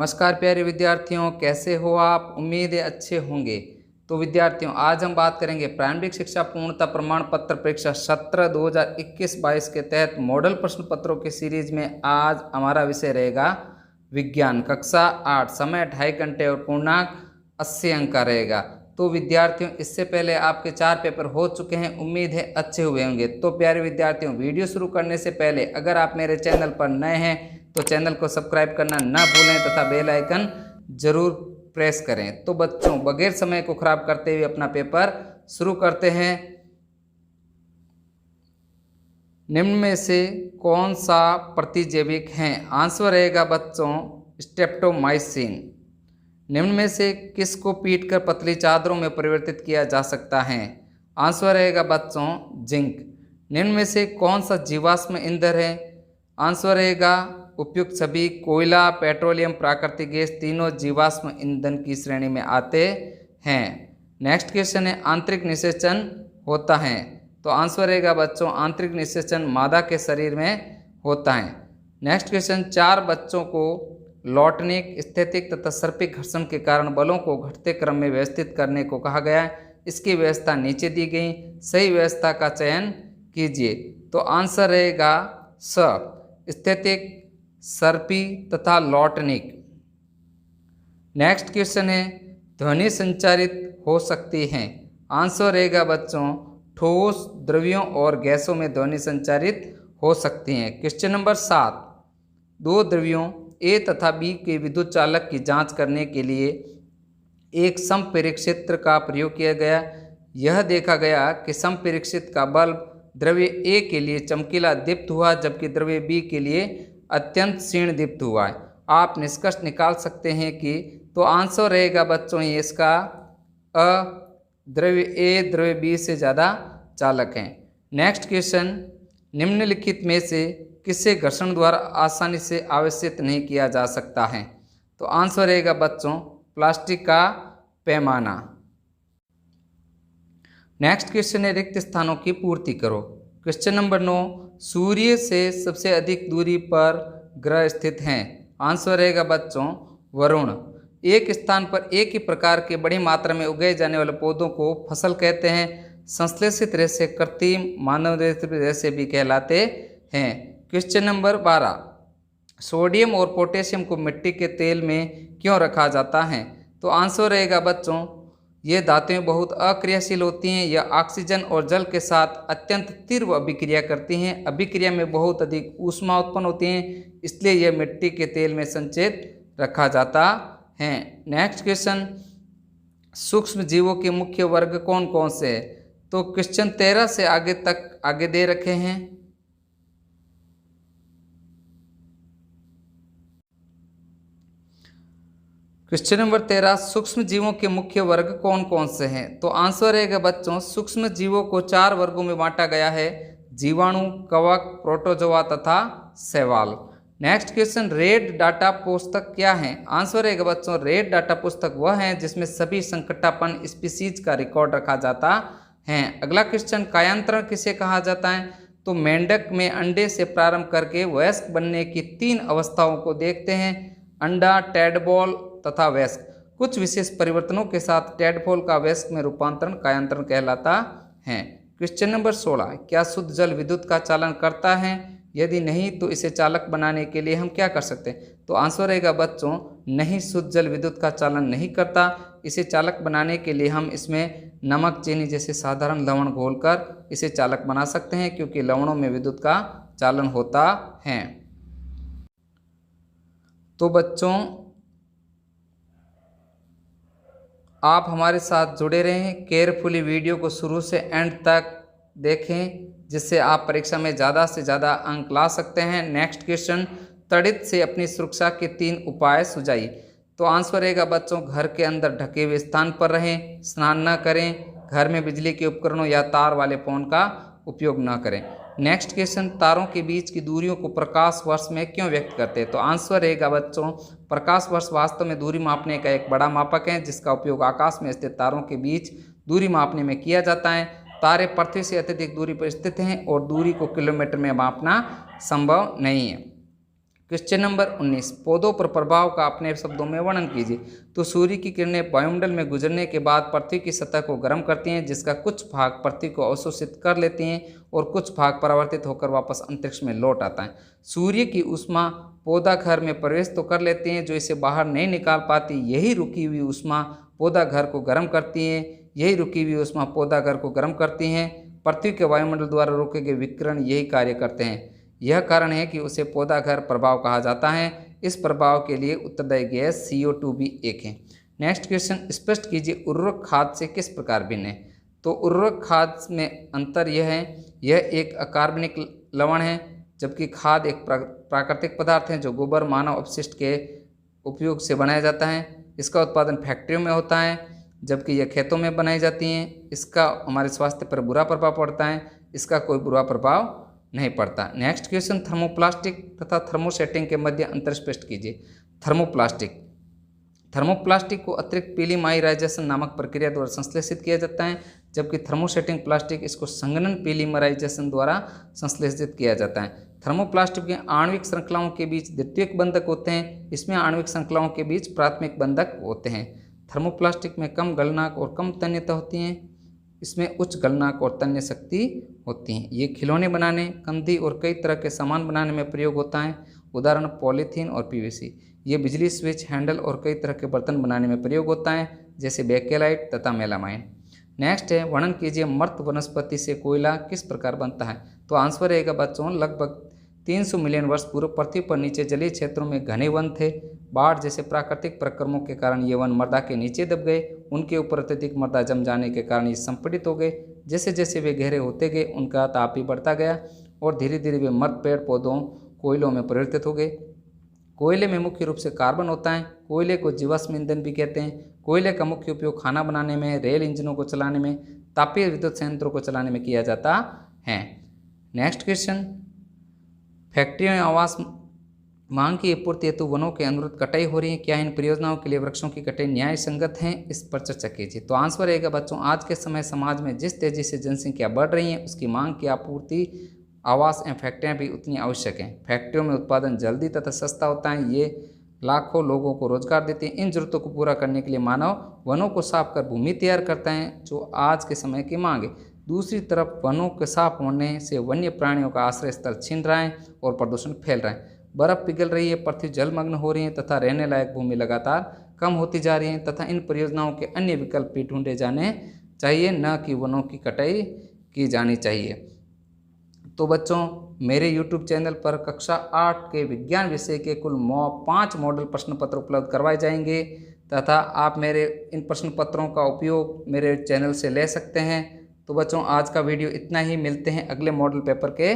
नमस्कार प्यारे विद्यार्थियों, कैसे हो आप? उम्मीद है अच्छे होंगे। तो विद्यार्थियों, आज हम बात करेंगे प्रारंभिक शिक्षा पूर्णता प्रमाण पत्र परीक्षा सत्र 2021-22 के तहत मॉडल प्रश्न पत्रों के सीरीज में आज हमारा विषय रहेगा विज्ञान कक्षा 8। समय 2.5 घंटे और पूर्णांक 80 अंक का रहेगा। तो विद्यार्थियों, इससे पहले आपके 4 पेपर हो चुके हैं, उम्मीद है अच्छे हुए होंगे। तो प्यारे विद्यार्थियों, वीडियो शुरू करने से पहले अगर आप मेरे चैनल पर नए हैं तो चैनल को सब्सक्राइब करना ना भूलें तथा बेल आइकन जरूर प्रेस करें। तो बच्चों, बगैर समय को खराब करते हुए अपना पेपर शुरू करते हैं। निम्न में से कौन सा प्रतिजैविक है? आंसर रहेगा बच्चों स्ट्रेप्टोमाइसिन। निम्न में से किसको पीटकर पतली चादरों में परिवर्तित किया जा सकता है? आंसर रहेगा बच्चों जिंक। निम्न में से कौन सा जीवाश्म ईंधन है? आंसर रहेगा उपयुक्त सभी। कोयला, पेट्रोलियम, प्राकृतिक गैस तीनों जीवाश्म ईंधन की श्रेणी में आते हैं। नेक्स्ट क्वेश्चन है, आंतरिक निषेचन होता है? तो आंसर रहेगा बच्चों आंतरिक निषेचन मादा के शरीर में होता है। नेक्स्ट क्वेश्चन, 4 बच्चों को लॉटनिक, स्थैतिक तथा सर्पिक घर्षण के कारण बलों को घटते क्रम में व्यवस्थित करने को कहा गया है। इसकी व्यवस्था नीचे दी गई, सही व्यवस्था का चयन कीजिए। तो आंसर रहेगा स्थैतिक, सर्पी तथा लॉटनिक। नेक्स्ट क्वेश्चन है, ध्वनि संचारित हो सकती है? आंसर रहेगा बच्चों ठोस, द्रव्यों और गैसों में ध्वनि संचारित हो सकती हैं। क्वेश्चन नंबर 7, 2 द्रव्यों ए तथा बी के विद्युत चालक की जांच करने के लिए एक समपरिक्षेत्र का प्रयोग किया गया। यह देखा गया कि समपरिक्षित का बल्ब द्रव्य ए के लिए चमकीला दीप्त हुआ, जबकि द्रव्य बी के लिए अत्यंत क्षीण दीप्त हुआ है। आप निष्कर्ष निकाल सकते हैं कि तो आंसर रहेगा बच्चों ये इसका द्रव्य ए द्रव्य बी से ज़्यादा चालक है। नेक्स्ट क्वेश्चन, निम्नलिखित में से किसे घर्षण द्वारा आसानी से आवेशित नहीं किया जा सकता है? तो आंसर रहेगा बच्चों प्लास्टिक का पैमाना। नेक्स्ट क्वेश्चन है, रिक्त स्थानों की पूर्ति करो। क्वेश्चन नंबर 9, सूर्य से सबसे अधिक दूरी पर ग्रह स्थित हैं? आंसर रहेगा बच्चों वरुण। एक स्थान पर एक ही प्रकार के बड़ी मात्रा में उगाए जाने वाले पौधों को फसल कहते हैं। संश्लेषित रेशे कृत्रिम मानव रेशे भी कहलाते हैं। क्वेश्चन नंबर 12, सोडियम और पोटेशियम को मिट्टी के तेल में क्यों रखा जाता है? तो आंसर रहेगा बच्चों ये धातुएं बहुत अक्रियाशील होती हैं। यह ऑक्सीजन और जल के साथ अत्यंत तीव्र अभिक्रिया करती हैं। अभिक्रिया में बहुत अधिक ऊष्मा उत्पन्न होती है, इसलिए यह मिट्टी के तेल में संचित रखा जाता है। नेक्स्ट क्वेश्चन, सूक्ष्म जीवों के मुख्य वर्ग कौन कौन से हैं? तो क्वेश्चन 13 से आगे दे रखे हैं। क्वेश्चन नंबर 13, सूक्ष्म जीवों के मुख्य वर्ग कौन कौन से हैं? तो आंसर रहेगा बच्चों सूक्ष्म जीवों को 4 वर्गों में बांटा गया है, जीवाणु, कवक, प्रोटोजोआ तथा शैवाल। नेक्स्ट क्वेश्चन, रेड डाटा पुस्तक क्या है? आंसर रहेगा बच्चों रेड डाटा पुस्तक वह है जिसमें सभी संकटापन स्पीसीज का रिकॉर्ड रखा जाता है। अगला क्वेश्चन, कायांतरण किसे कहा जाता है? तो मेंढक में अंडे से प्रारंभ करके वयस्क बनने की 3 अवस्थाओं को देखते हैं, अंडा, टेडबॉल तथा वयस्क। कुछ विशेष परिवर्तनों के साथ टेडपोल का वयस्क में रूपांतरण कायांतरण कहलाता है। क्वेश्चन नंबर 16, क्या शुद्ध जल विद्युत का चालन करता है? यदि नहीं तो इसे चालक बनाने के लिए हम क्या कर सकते हैं? तो आंसर रहेगा बच्चों नहीं, शुद्ध जल विद्युत का चालन नहीं करता। इसे चालक बनाने के लिए हम इसमें नमक, चीनी जैसे साधारण लवण घोलकर इसे चालक बना सकते हैं, क्योंकि लवणों में विद्युत का चालन होता है। तो बच्चों, आप हमारे साथ जुड़े रहें, केयरफुली वीडियो को शुरू से एंड तक देखें, जिससे आप परीक्षा में ज़्यादा से ज़्यादा अंक ला सकते हैं। नेक्स्ट क्वेश्चन, तड़ित से अपनी सुरक्षा के 3 उपाय सुझाइए। तो आंसर रहेगा बच्चों घर के अंदर ढके हुए स्थान पर रहें, स्नान न करें, घर में बिजली के उपकरणों या तार वाले फोन का उपयोग न करें। नेक्स्ट क्वेश्चन, तारों के बीच की दूरियों को प्रकाश वर्ष में क्यों व्यक्त करते हैं? तो आंसर रहेगा बच्चों प्रकाश वर्ष वास्तव में दूरी मापने का एक बड़ा मापक है, जिसका उपयोग आकाश में स्थित तारों के बीच दूरी मापने में किया जाता है। तारे पृथ्वी से अत्यधिक दूरी पर स्थित हैं और दूरी को किलोमीटर में मापना संभव नहीं है। क्वेश्चन नंबर 19, पौधों पर प्रभाव का अपने शब्दों में वर्णन कीजिए। तो सूर्य की किरणें वायुमंडल में गुजरने के बाद पृथ्वी की सतह को गर्म करती हैं, जिसका कुछ भाग पृथ्वी को अवशोषित कर लेती हैं और कुछ भाग परावर्तित होकर वापस अंतरिक्ष में लौट आता है। सूर्य की ऊष्मा पौधा घर में प्रवेश तो कर लेती हैं, जो इसे बाहर नहीं निकाल पाती। यही रुकी हुई ऊष्मा पौधा घर को गर्म करती है। यही रुकी हुई ऊष्मा पौधा घर को गर्म करती हैं। पृथ्वी के वायुमंडल द्वारा रोके गए विकिरण यही कार्य करते हैं। यह कारण है कि उसे पौधा घर प्रभाव कहा जाता है। इस प्रभाव के लिए उत्तरदायी गैस CO2 भी एक है। नेक्स्ट क्वेश्चन, स्पष्ट कीजिए उर्वरक खाद से किस प्रकार भिन्न है। तो उर्वरक खाद में अंतर यह है, यह एक अकार्बनिक लवण है, जबकि खाद एक प्राकृतिक पदार्थ है जो गोबर मानव अपशिष्ट के उपयोग से बनाया जाता है। इसका उत्पादन फैक्ट्रियों में होता है, जबकि यह खेतों में बनाई जाती हैं। इसका हमारे स्वास्थ्य पर बुरा प्रभाव पड़ता है, इसका कोई बुरा प्रभाव नहीं पड़ता। नेक्स्ट क्वेश्चन, थर्मोप्लास्टिक तथा थर्मोसेटिंग के मध्य अंतर स्पष्ट कीजिए। थर्मोप्लास्टिक को अतिरिक्त पॉलीमराइजेशन नामक प्रक्रिया द्वारा संश्लेषित किया जाता है, जबकि थर्मोसेटिंग प्लास्टिक इसको संघनन पॉलीमराइजेशन द्वारा संश्लेषित किया जाता है। थर्मोप्लास्टिक में आणविक श्रृंखलाओं के बीच द्वितीयक बंधक होते हैं, इसमें आणविक श्रृंखलाओं के बीच प्राथमिक बंधक होते हैं। थर्मोप्लास्टिक में कम गलनांक और कम तन्यता होती हैं, इसमें उच्च गलनांक और तन्य शक्ति होती हैं। ये खिलौने बनाने, कंधी और कई तरह के सामान बनाने में प्रयोग होता है। उदाहरण पॉलीथीन और PVC। ये बिजली स्विच, हैंडल और कई तरह के बर्तन बनाने में प्रयोग होता है, जैसे बेकेलाइट तथा मेलामाइन। नेक्स्ट है, वर्णन कीजिए मृत वनस्पति से कोयला किस प्रकार बनता है। तो आंसर रहेगा बच्चों, लगभग 300 मिलियन वर्ष पूर्व पृथ्वी पर नीचे जलीय क्षेत्रों में घने वन थे। बाढ़ जैसे प्राकृतिक प्रक्रमों के कारण ये वन मृदा के नीचे दब गए। उनके ऊपर अत्यधिक मृदा जम जाने के कारण ये संपीड़ित हो गए। जैसे जैसे वे गहरे होते गए, उनका ताप भी बढ़ता गया और धीरे धीरे वे मृत पेड़ पौधों कोयलों में परिवर्तित हो गए। कोयले में मुख्य रूप से कार्बन होता है। कोयले को जीवाश्म ईंधन भी कहते हैं। कोयले का मुख्य उपयोग खाना बनाने में, रेल इंजनों को चलाने में, तापीय विद्युत संयंत्रों को चलाने में किया जाता है। नेक्स्ट क्वेश्चन, फैक्ट्रियों या आवास मांग की पूर्ति हेतु वनों के अनुरुद्ध कटाई हो रही है, क्या इन परियोजनाओं के लिए वृक्षों की कटाई न्याय संगत है, इस पर चर्चा कीजिए। तो आंसर रहेगा बच्चों, आज के समय समाज में जिस तेजी से जनसंख्या बढ़ रही है, उसकी मांग की आपूर्ति आवास एवं फैक्ट्रियाँ भी उतनी आवश्यक हैं। फैक्ट्रियों में उत्पादन जल्दी तथा सस्ता होता है, ये लाखों लोगों को रोजगार देते हैं। इन जरूरतों को पूरा करने के लिए मानव वनों को साफ कर भूमि तैयार करता है, जो आज के समय की मांग है। दूसरी तरफ वनों के साफ होने से वन्य प्राणियों का आश्रय स्थल छिन रहा है और प्रदूषण फैल रहा है। बर्फ पिघल रही है, पृथ्वी जलमग्न हो रही है तथा रहने लायक भूमि लगातार कम होती जा रही है तथा इन परियोजनाओं के अन्य विकल्प भी ढूंढे जाने चाहिए, न कि वनों की कटाई की जानी चाहिए। तो बच्चों, मेरे YouTube चैनल पर कक्षा 8 के विज्ञान विषय के कुल 5 मॉडल प्रश्न पत्र उपलब्ध करवाए जाएंगे तथा आप मेरे इन प्रश्न पत्रों का उपयोग मेरे चैनल से ले सकते हैं। तो बच्चों, आज का वीडियो इतना ही। मिलते हैं अगले मॉडल पेपर के